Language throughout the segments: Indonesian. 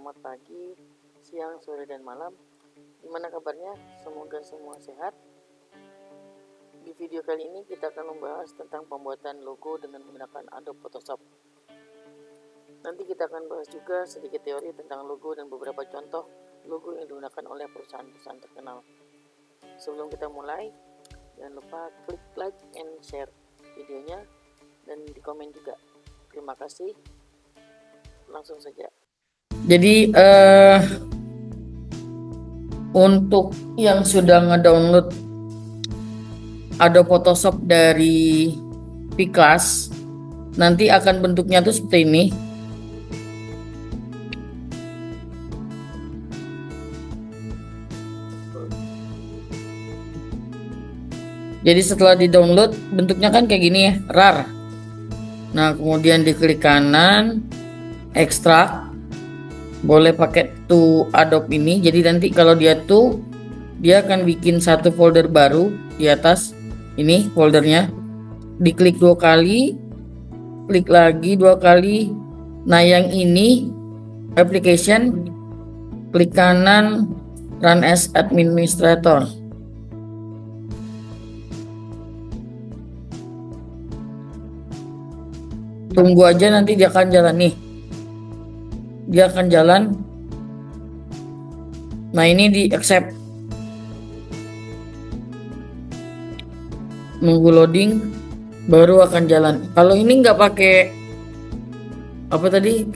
Selamat pagi, siang, sore, dan malam. Gimana kabarnya? Semoga semua sehat. Di video kali ini kita akan membahas tentang pembuatan logo dengan menggunakan Adobe Photoshop. Nanti kita akan bahas juga sedikit teori tentang logo dan beberapa contoh logo yang digunakan oleh perusahaan-perusahaan terkenal. Sebelum kita mulai, jangan lupa klik like and share videonya dan di komen juga. Terima kasih. Langsung saja. Jadi untuk yang sudah ngedownload Adobe Photoshop dari Vclass, nanti akan bentuknya tuh seperti ini. Jadi setelah di-download bentuknya kan kayak gini ya, RAR. Nah, kemudian diklik kanan, ekstrak. Boleh pakai to Adobe ini. Jadi nanti kalau dia akan bikin satu folder baru di atas ini foldernya. Diklik 2 kali, klik lagi 2 kali. Nah, yang ini application, klik kanan, run as administrator. Tunggu aja, nanti dia akan jalan nih. Dia akan jalan. Nah, ini di accept. Nunggu loading baru akan jalan. Kalau ini nggak pakai apa tadi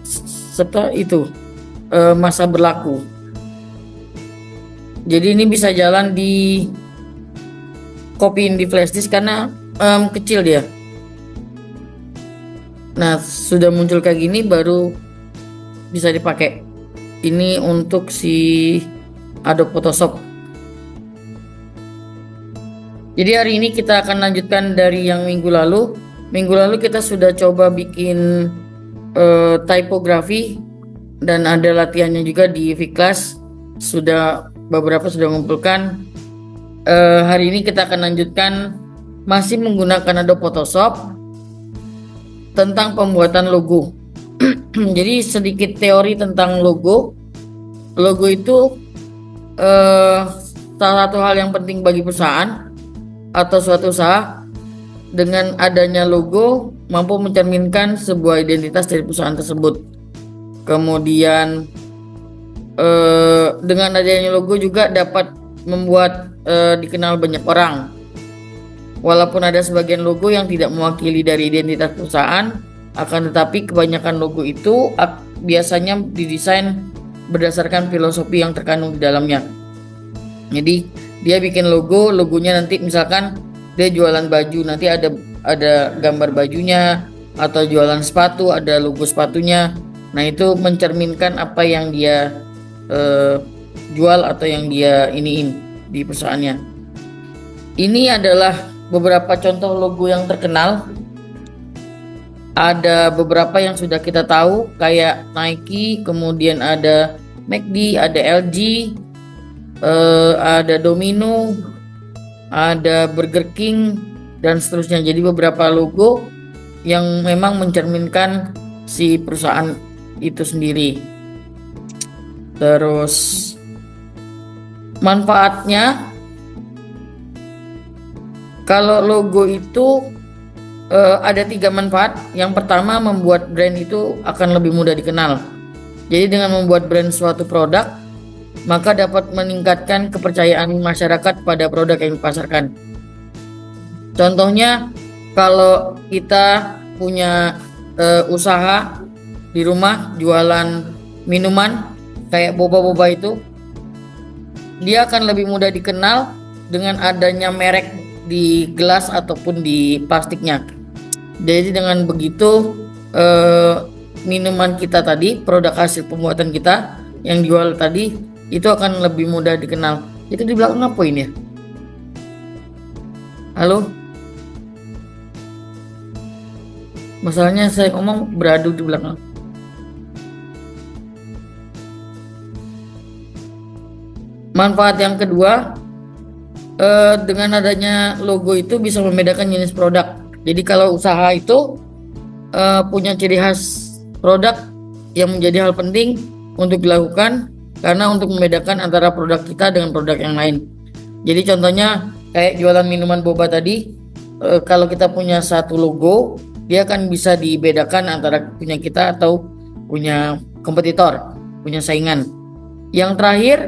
serta itu masa berlaku. Jadi ini bisa jalan di copyin di flash disk karena kecil dia. Nah, sudah muncul kayak gini baru bisa dipakai. Ini untuk si Adobe Photoshop. Jadi hari ini kita akan lanjutkan dari yang minggu lalu. Minggu lalu kita sudah coba bikin typography dan ada latihannya juga di Vclass. Beberapa sudah mengumpulkan. Hari ini kita akan lanjutkan masih menggunakan Adobe Photoshop tentang pembuatan logo. Jadi sedikit teori tentang logo. Logo itu salah satu hal yang penting bagi perusahaan atau suatu usaha. Dengan adanya logo mampu mencerminkan sebuah identitas dari perusahaan tersebut. Kemudian dengan adanya logo juga dapat membuat dikenal banyak orang. Walaupun ada sebagian logo yang tidak mewakili dari identitas perusahaan, akan tetapi kebanyakan logo itu biasanya didesain berdasarkan filosofi yang terkandung di dalamnya. Jadi dia bikin logonya nanti misalkan dia jualan baju, nanti ada gambar bajunya, atau jualan sepatu ada logo sepatunya. Nah, itu mencerminkan apa yang dia jual atau yang dia iniin di perusahaannya. Ini adalah beberapa contoh logo yang terkenal. Ada beberapa yang sudah kita tahu kayak Nike, kemudian ada McD, ada LG, ada Domino, ada Burger King, dan seterusnya. Jadi beberapa logo yang memang mencerminkan si perusahaan itu sendiri. Terus manfaatnya, kalau logo itu ada 3 manfaat. Yang pertama, membuat brand itu akan lebih mudah dikenal. Jadi dengan membuat brand suatu produk, maka dapat meningkatkan kepercayaan masyarakat pada produk yang dipasarkan. Contohnya, kalau kita punya usaha di rumah jualan minuman kayak boba-boba itu, dia akan lebih mudah dikenal dengan adanya merek di gelas ataupun di plastiknya. Jadi dengan begitu minuman kita tadi, produk hasil pembuatan kita yang jual tadi itu akan lebih mudah dikenal. Itu di belakang apa ini ya? Halo? Masalahnya saya ngomong beradu di belakang. Manfaat yang kedua, dengan adanya logo itu bisa membedakan jenis produk. Jadi kalau usaha itu punya ciri khas produk yang menjadi hal penting, untuk dilakukan karena untuk membedakan antara produk kita dengan produk yang lain. Jadi contohnya kayak jualan minuman boba tadi, kalau kita punya satu logo, dia akan bisa dibedakan antara punya kita atau punya kompetitor, punya saingan. Yang terakhir,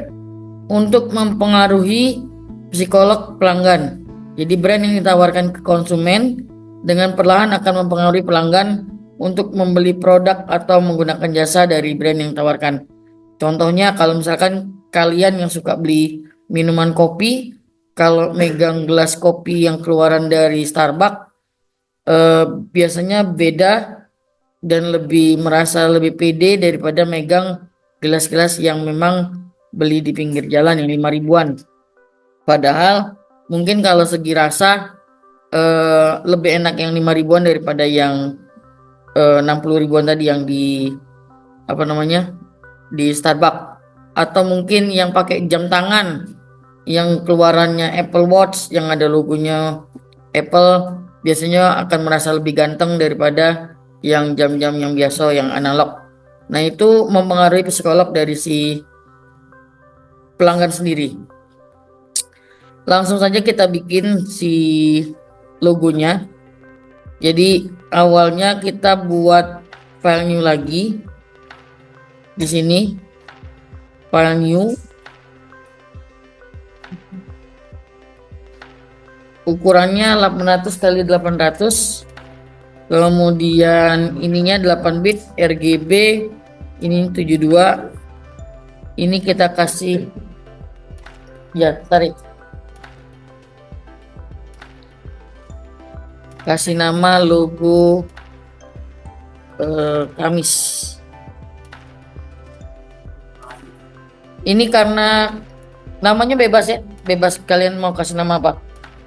untuk mempengaruhi psikolog pelanggan. Jadi brand yang ditawarkan ke konsumen dengan perlahan akan mempengaruhi pelanggan untuk membeli produk atau menggunakan jasa dari brand yang ditawarkan. Contohnya kalau misalkan kalian yang suka beli minuman kopi, kalau megang gelas kopi yang keluaran dari Starbucks, biasanya beda dan merasa lebih pede daripada megang gelas-gelas yang memang beli di pinggir jalan yang 5 ribuan. Padahal mungkin kalau segi rasa lebih enak yang 5 ribuan daripada yang 60 ribuan tadi yang di di Starbucks. Atau mungkin yang pakai jam tangan yang keluarannya Apple Watch yang ada logonya Apple, biasanya akan merasa lebih ganteng daripada yang jam-jam yang biasa yang analog. Nah, itu mempengaruhi psikolog dari si pelanggan sendiri. Langsung saja kita bikin si logonya. Jadi awalnya kita buat file new lagi. Di sini file new, ukurannya 800 kali 800, kemudian ininya 8 bit RGB, ini 72. Ini kita kasih, ya tarik, kasih nama logo Kamis. Ini karena namanya bebas ya, bebas kalian mau kasih nama apa.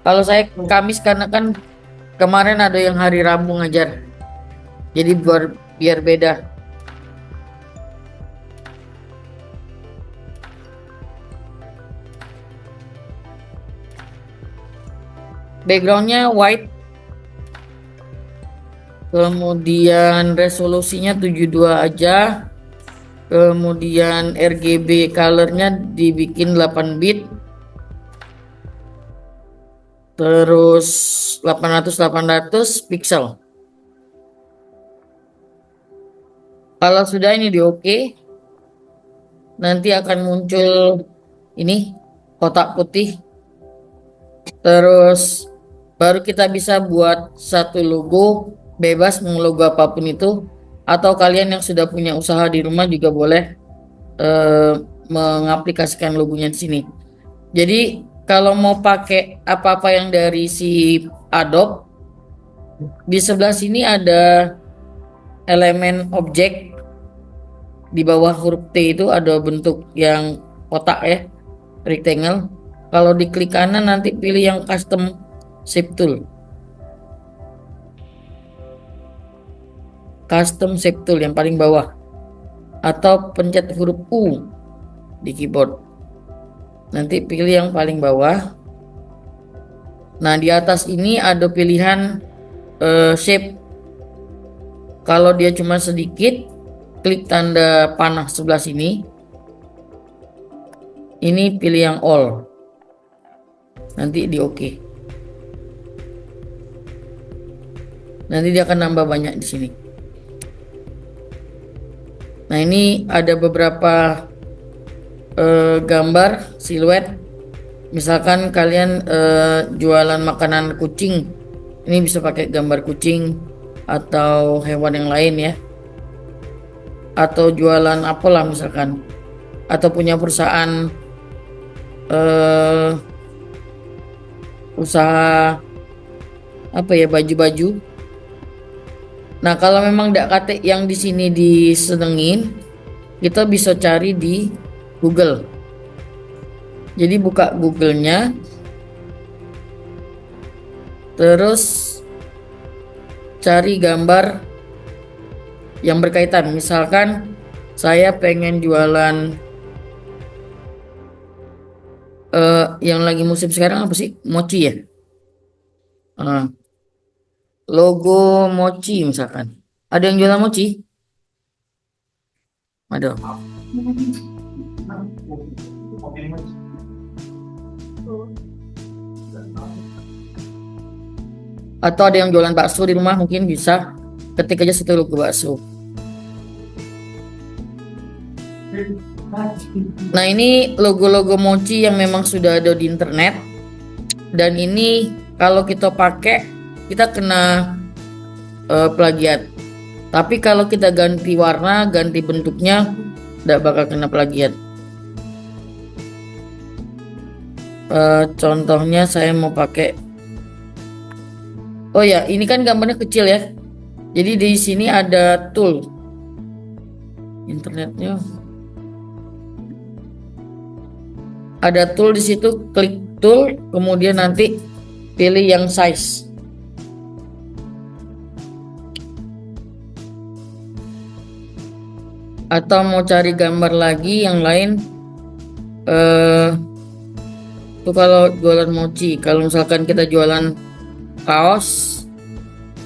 Kalau saya Kamis karena kan kemarin ada yang hari Rabu ngajar, jadi biar beda. Backgroundnya white, kemudian resolusinya 72 aja, kemudian RGB colornya dibikin 8 bit, terus 800 pixel. Kalau sudah ini di oke, nanti akan muncul ini kotak putih, terus baru kita bisa buat satu logo, bebas mau logo apapun itu, atau kalian yang sudah punya usaha di rumah juga boleh mengaplikasikan logonya di sini. Jadi kalau mau pakai apa-apa yang dari si Adobe, di sebelah sini ada elemen objek, di bawah huruf T itu ada bentuk yang kotak ya, rectangle. Kalau diklik kanan nanti pilih yang custom shape tool. Custom shape tool yang paling bawah, atau pencet huruf U di keyboard. Nanti pilih yang paling bawah. Nah, di atas ini ada pilihan shape. Kalau dia cuma sedikit, klik tanda panah sebelah sini. Ini pilih yang all. Nanti di oke. Nanti dia akan nambah banyak di sini. Nah, ini ada beberapa gambar siluet. Misalkan kalian jualan makanan kucing, ini bisa pakai gambar kucing atau hewan yang lain ya. Atau jualan apalah misalkan, atau punya perusahaan usaha apa ya, baju-baju. Nah, kalau memang tidak kate yang di sini disenengin, kita bisa cari di Google. Jadi buka Google-nya, terus cari gambar yang berkaitan. Misalkan saya pengen jualan yang lagi musim sekarang apa sih? Mochi ya. Logo mochi misalkan. Ada yang jualan mochi? Ada. Atau ada yang jualan bakso di rumah, mungkin bisa ketik aja satu logo bakso. Nah, ini logo-logo mochi yang memang sudah ada di internet, dan ini kalau kita pakai kita kena plagiat. Tapi kalau kita ganti warna, ganti bentuknya, tidak bakal kena plagiat. Contohnya saya mau pakai, oh ya, ini kan gambarnya kecil ya. Jadi di sini ada tool internetnya. Ada tool di situ, klik tool, kemudian nanti pilih yang size. Atau mau cari gambar lagi yang lain, itu kalau jualan mochi. Kalau misalkan kita jualan kaos,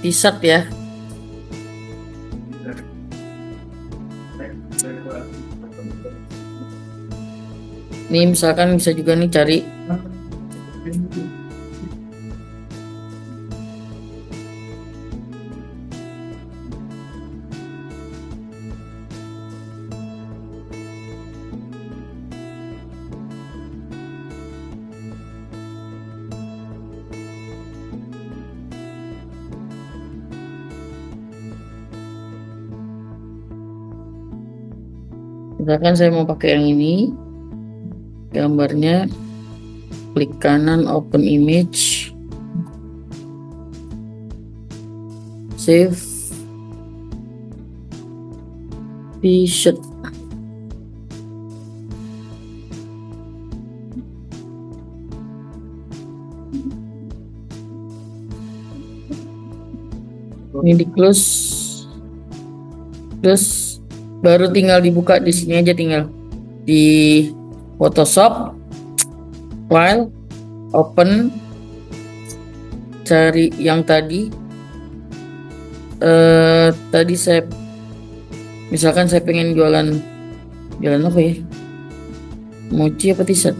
t-shirt ya. Ini misalkan bisa juga nih cari misalkan saya mau pakai yang ini, gambarnya klik kanan, open image, save, t-shirt. Ini di close, terus baru tinggal dibuka di sini aja, tinggal di Photoshop, file, open, cari yang tadi. Tadi saya, misalkan saya pengen jualan apa ya? Mochi apa t-shirt?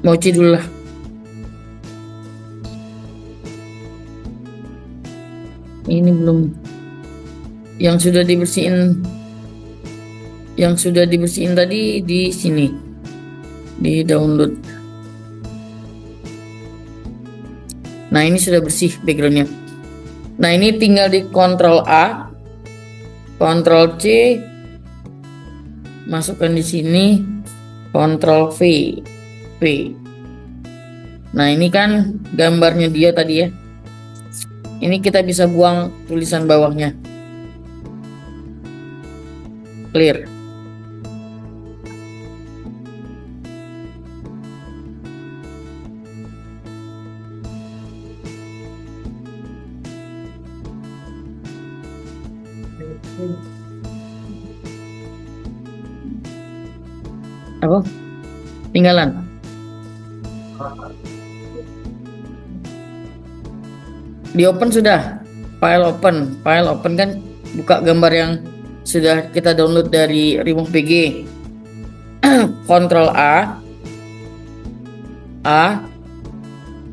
Mochi dulu lah. Ini belum, yang sudah dibersihin tadi di sini, di download. Nah, ini sudah bersih backgroundnya. Nah, ini tinggal di Ctrl A, Ctrl C, masukkan di sini, Ctrl V. Nah, ini kan gambarnya dia tadi ya. Ini kita bisa buang tulisan bawahnya. Clear. Apa? Tinggalan. Di open sudah. File open kan buka gambar yang sudah kita download dari Remove PG. Ctrl A,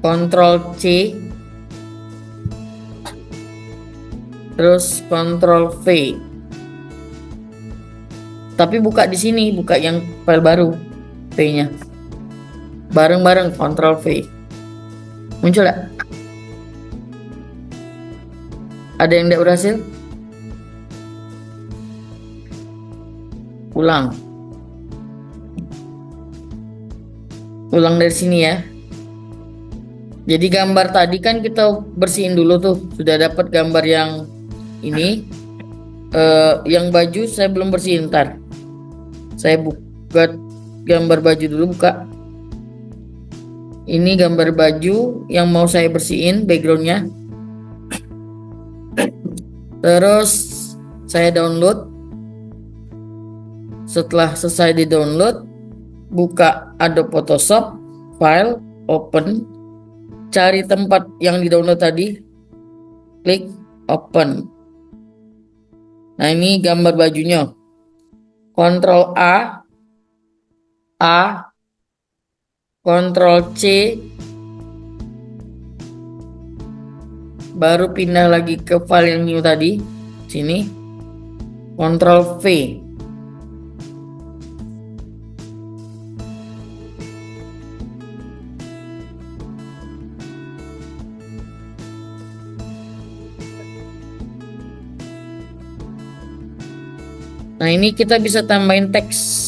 Ctrl C, terus Ctrl V. Tapi buka di sini, buka yang file baru, V-nya. Bareng-bareng Ctrl V. Muncul gak? Ada yang tidak berhasil? Ulang dari sini ya. Jadi gambar tadi kan kita bersihin dulu tuh, sudah dapat gambar yang ini. Yang baju saya belum bersihin, ntar saya buka gambar baju dulu, buka. Ini gambar baju yang mau saya bersihin backgroundnya. Terus saya download. Setelah selesai di download, buka Adobe Photoshop, file, open, cari tempat yang di download tadi, klik open. Nah, ini gambar bajunya. Kontrol A, Kontrol C, baru pindah lagi ke file yang new tadi. Sini. Kontrol V. Nah, ini kita bisa tambahin teks.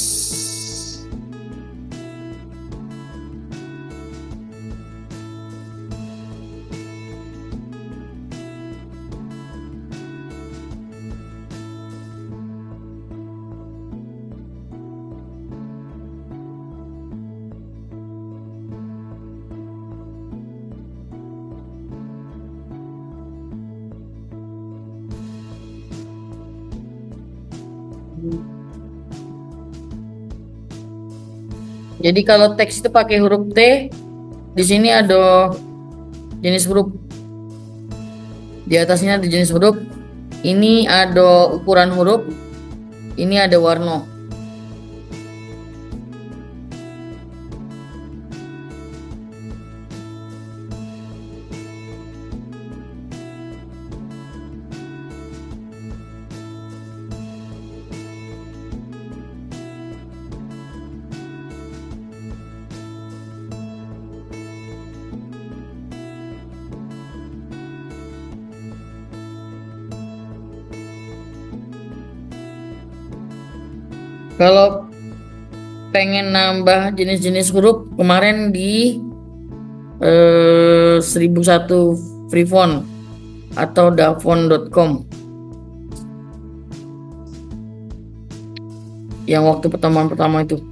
Jadi kalau teks itu pakai huruf T, di sini ada jenis huruf. Di atasnya ada jenis huruf. Ini ada ukuran huruf. Ini ada warna. Kalau pengen nambah jenis-jenis huruf, kemarin di 1001 freefont atau dafont.com yang waktu pertemuan pertama itu.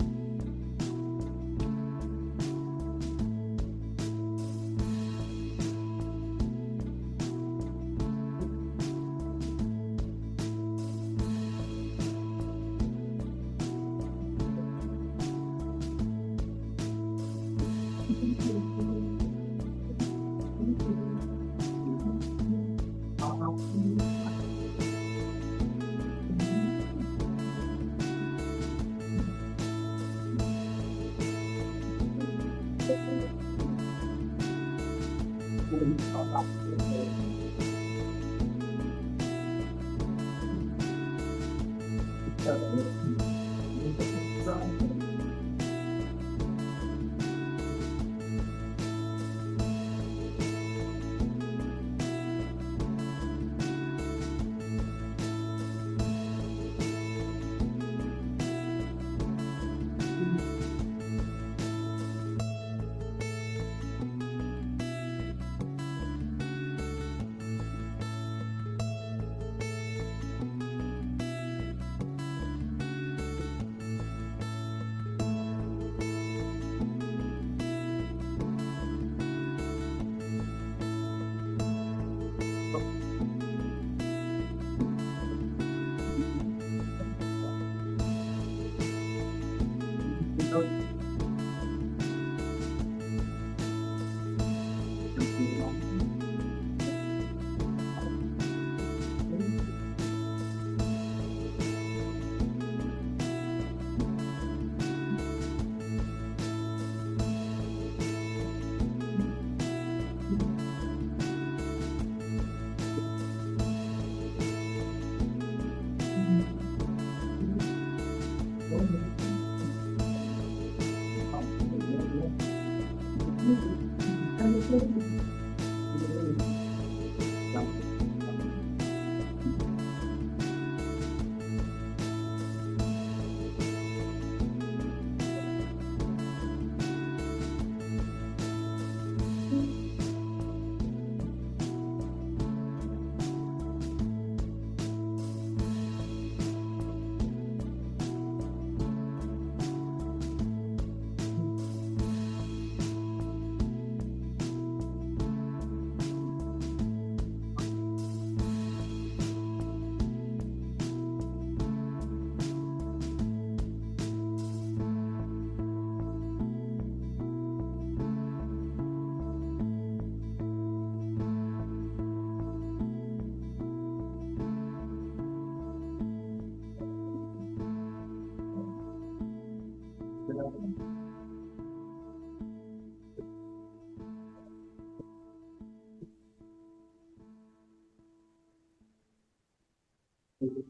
Bisa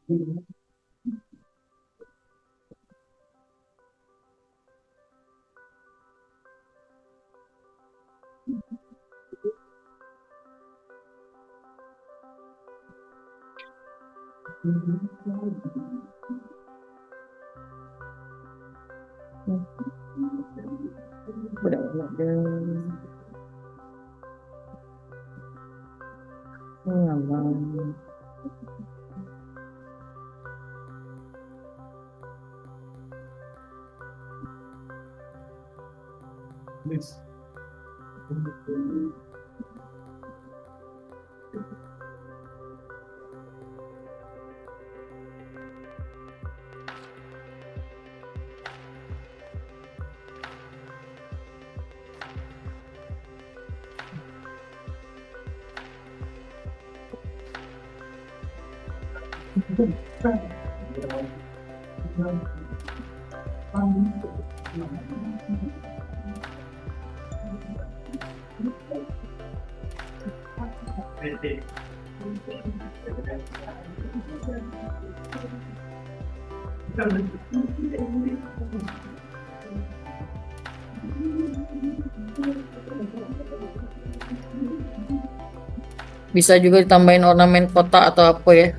juga ditambahin ornamen kotak atau apa ya,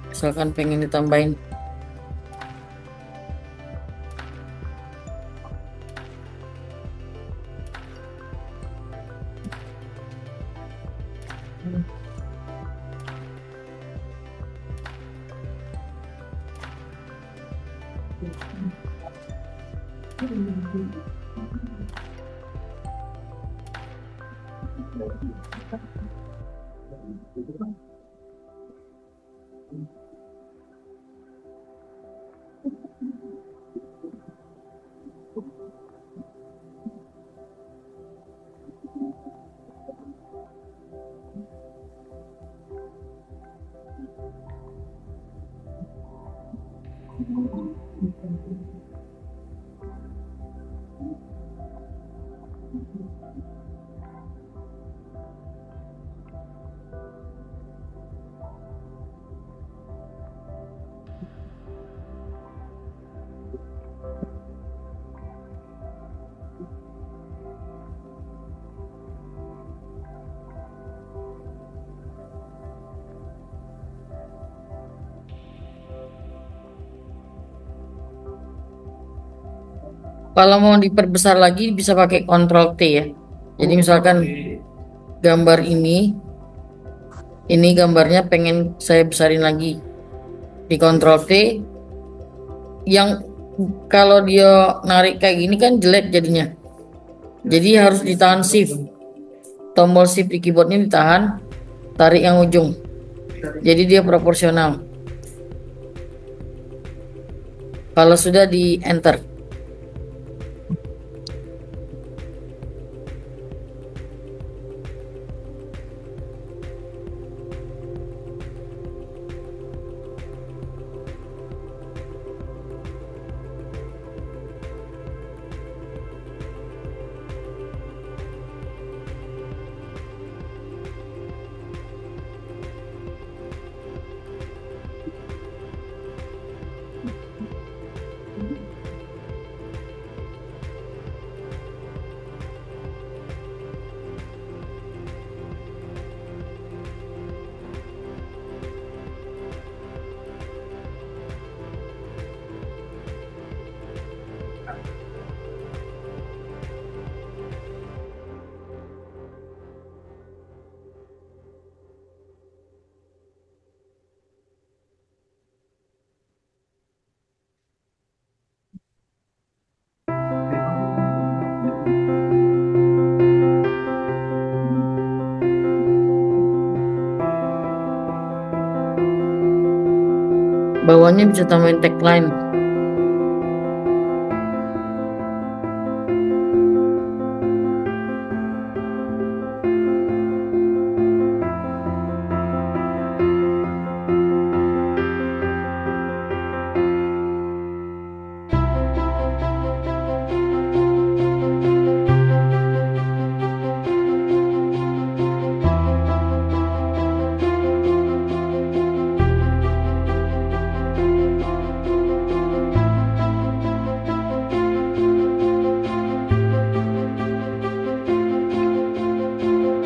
misalkan pengen ditambahin. Kalau mau diperbesar lagi bisa pakai Ctrl T ya. Jadi misalkan gambar ini gambarnya pengen saya besarin lagi, di Ctrl T. Yang kalau dia narik kayak gini kan jelek jadinya. Jadi harus ditahan shift. Tombol shift di keyboardnya ditahan, tarik yang ujung. Jadi dia proporsional. Kalau sudah di enter. Bawahnya bisa tambahin tagline.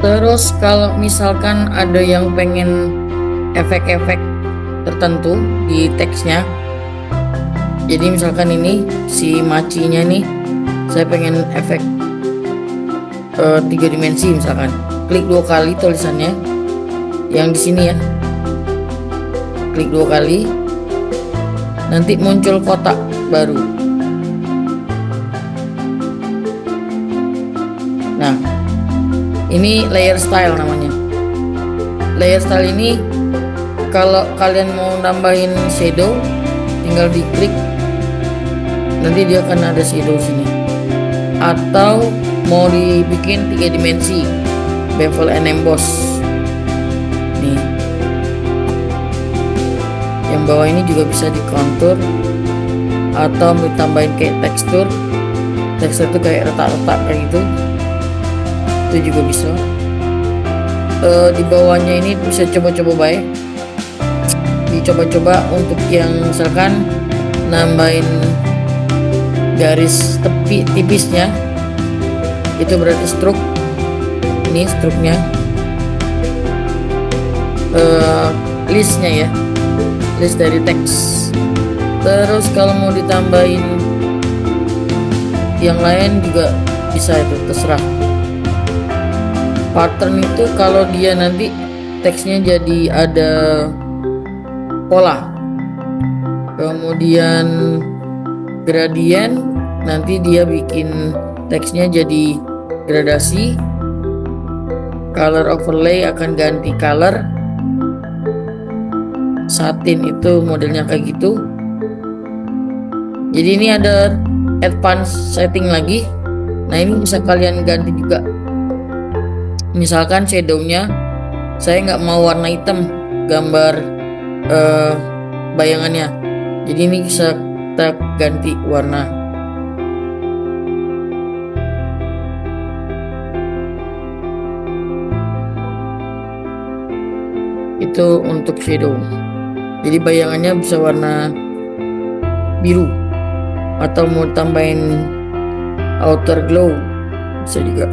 Terus kalau misalkan ada yang pengen efek-efek tertentu di teksnya, jadi misalkan ini si macinya nih, saya pengen efek 3 dimensi misalkan, klik 2 kali tulisannya yang di sini ya, klik 2 kali, nanti muncul kotak baru. Nah, ini layer style namanya. Layer style ini kalau kalian mau nambahin shadow, tinggal diklik, nanti dia akan ada shadow sini. Atau mau dibikin 3 dimensi, bevel and emboss. Nih, yang bawah ini juga bisa di contour atau ditambahin kayak tekstur. Tekstur itu kayak retak-retak kayak gitu, itu juga bisa. Di bawahnya ini bisa coba-coba baik, dicoba-coba untuk yang misalkan nambahin garis tepi tipisnya, itu berarti stroke. Ini stroke-nya, listnya ya, list dari teks. Terus kalau mau ditambahin yang lain juga bisa, itu terserah. Pattern itu kalau dia nanti teksnya jadi ada pola, kemudian gradien, nanti dia bikin teksnya jadi gradasi. Color overlay akan ganti color. Satin itu modelnya kayak gitu. Jadi ini ada advanced setting lagi. Nah, ini bisa kalian ganti juga. Misalkan shadownya saya nggak mau warna hitam gambar bayangannya, jadi ini bisa kita ganti warna. Itu untuk shadow, jadi bayangannya bisa warna biru, atau mau tambahin outer glow bisa juga.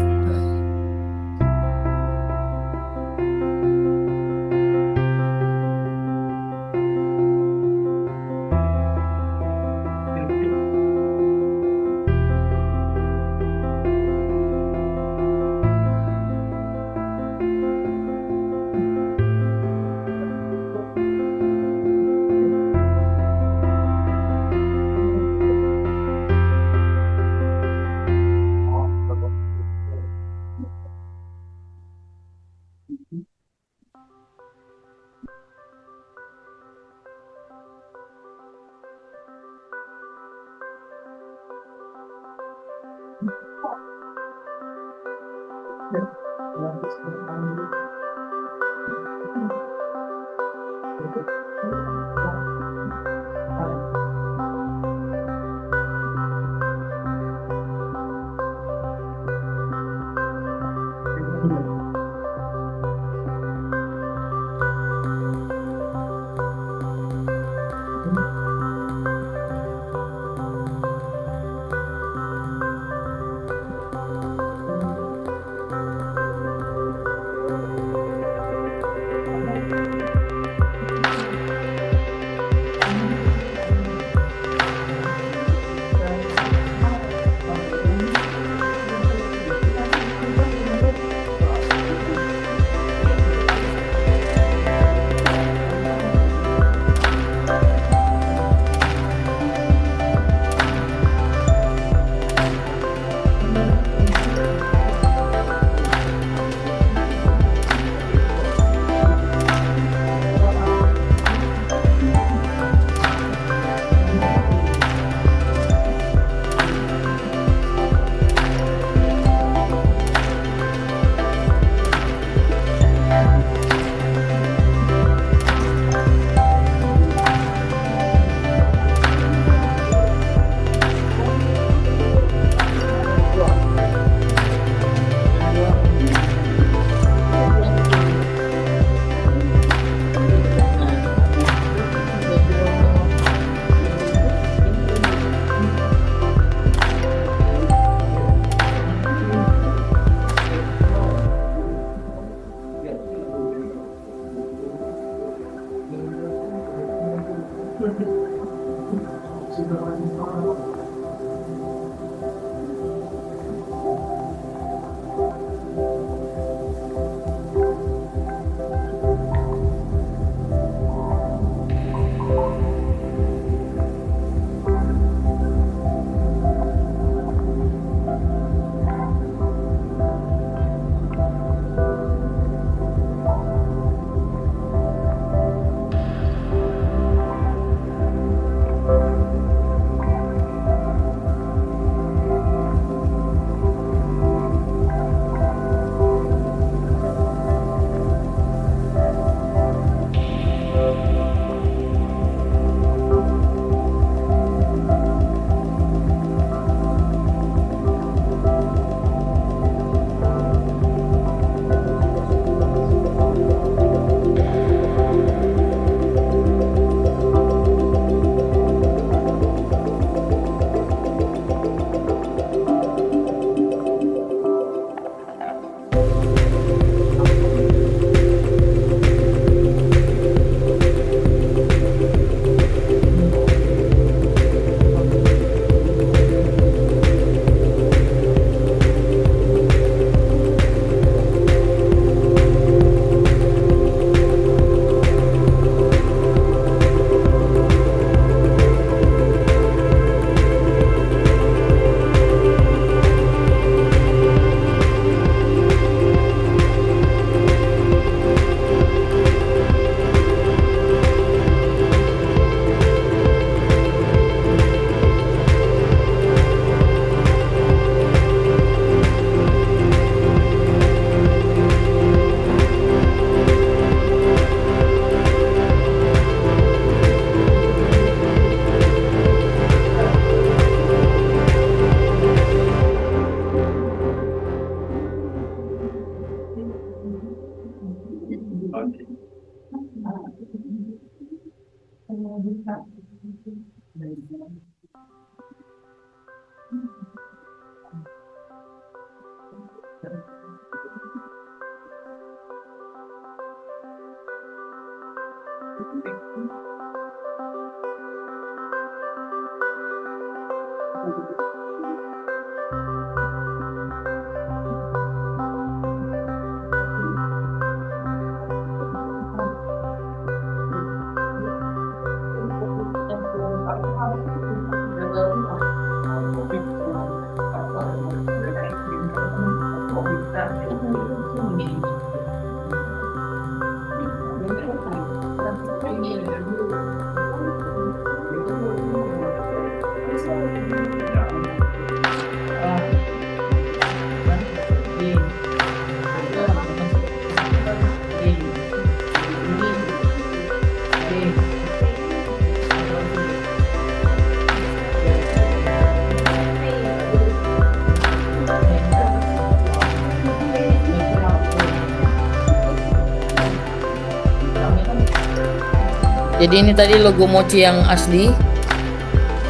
Jadi ini tadi logo mochi yang asli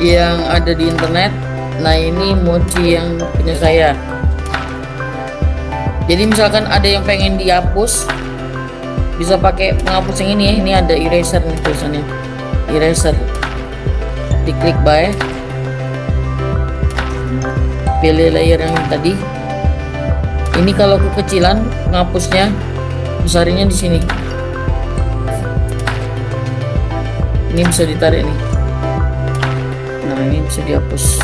yang ada di internet. Nah, ini mochi yang punya saya. Jadi misalkan ada yang pengen dihapus, bisa pakai penghapus yang ini ya. Ini ada eraser nih tulisannya. Eraser. Diklik buy. Pilih layer yang tadi. Ini kalau kekecilan penghapusnya, besarnya di sini. Ini bisa ditarik nih. Nah, ini bisa dihapus.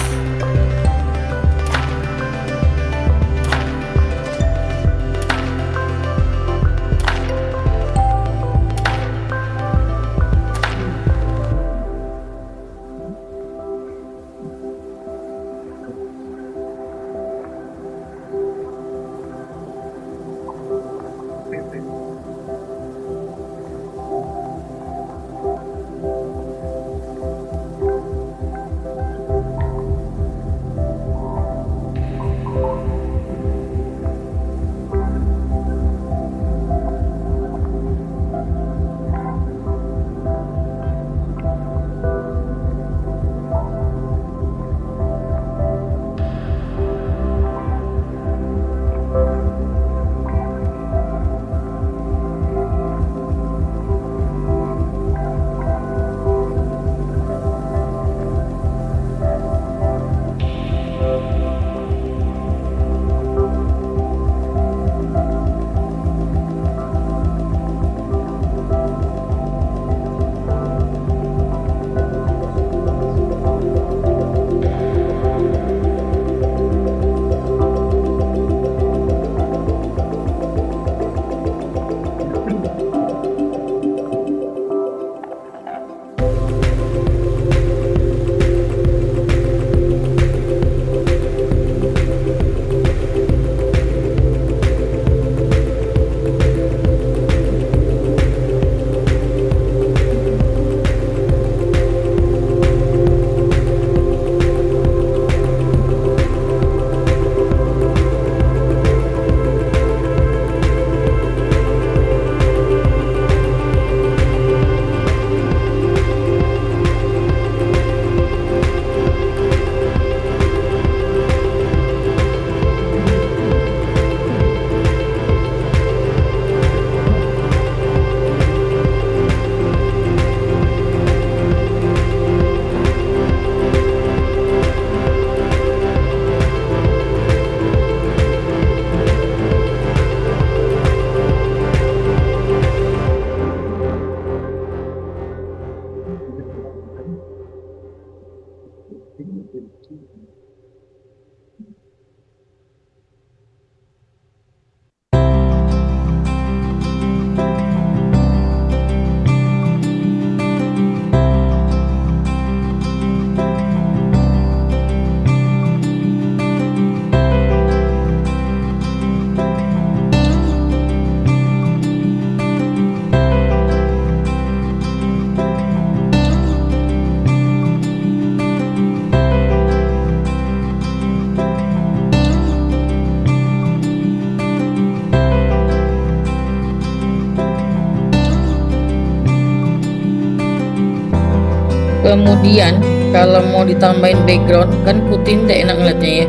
Kemudian kalau mau ditambahin background, kan putih tidak enak ngeliatnya ya,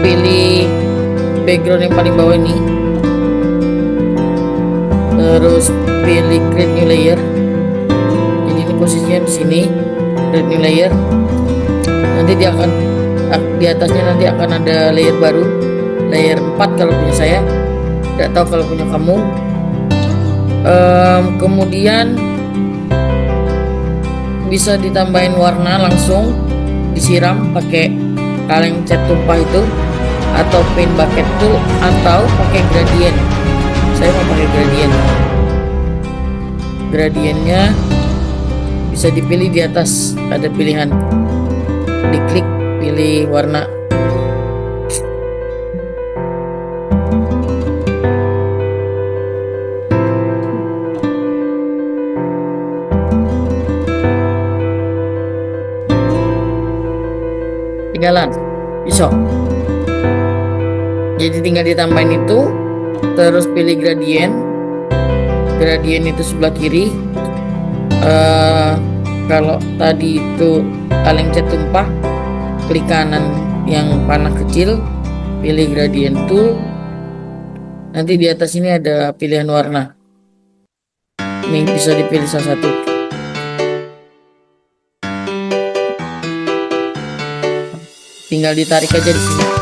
pilih background yang paling bawah ini, terus pilih create new layer. Jadi ini posisinya di sini, create new layer. Nanti dia akan di atasnya nanti akan ada layer baru, layer 4 kalau punya saya, tidak tahu kalau punya kamu. Kemudian bisa ditambahin warna langsung, disiram pakai kaleng cat tumpah itu, atau paint bucket tool, atau pakai gradient. Saya mau pakai gradient. Gradientnya bisa dipilih di atas, ada pilihan, diklik pilih warna. Tinggalan pisau, jadi tinggal ditambahin itu, terus pilih gradient. Gradient itu sebelah kiri. Kalau tadi itu kaleng cat tumpah, klik kanan yang panah kecil, pilih gradient tool. Nanti di atas ini ada pilihan warna, ini bisa dipilih salah satu. Tinggal ditarik aja di sini.